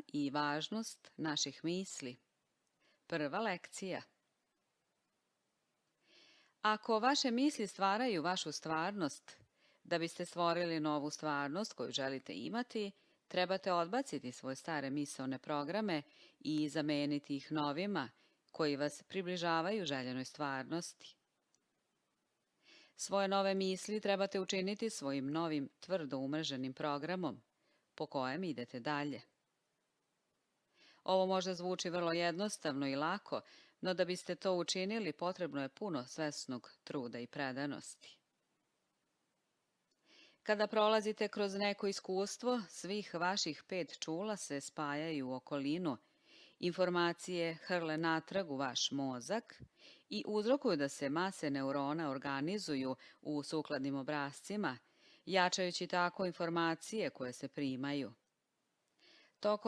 i važnost naših misli. Prva lekcija. Ako vaše misli stvaraju vašu stvarnost, da biste stvorili novu stvarnost koju želite imati, trebate odbaciti svoje stare misaone programe i zameniti ih novima koji vas približavaju željenoj stvarnosti. Svoje nove misli trebate učiniti svojim novim tvrdo umreženim programom po kojem idete dalje. Ovo možda zvuči vrlo jednostavno i lako, no da biste to učinili potrebno je puno svesnog truda i predanosti. Kada prolazite kroz neko iskustvo, svih vaših 5 čula se spajaju u okolinu, informacije hrle natrag u vaš mozak i uzrokuju da se mase neurona organizuju u sukladnim obrascima, jačajući tako informacije koje se primaju. Tokom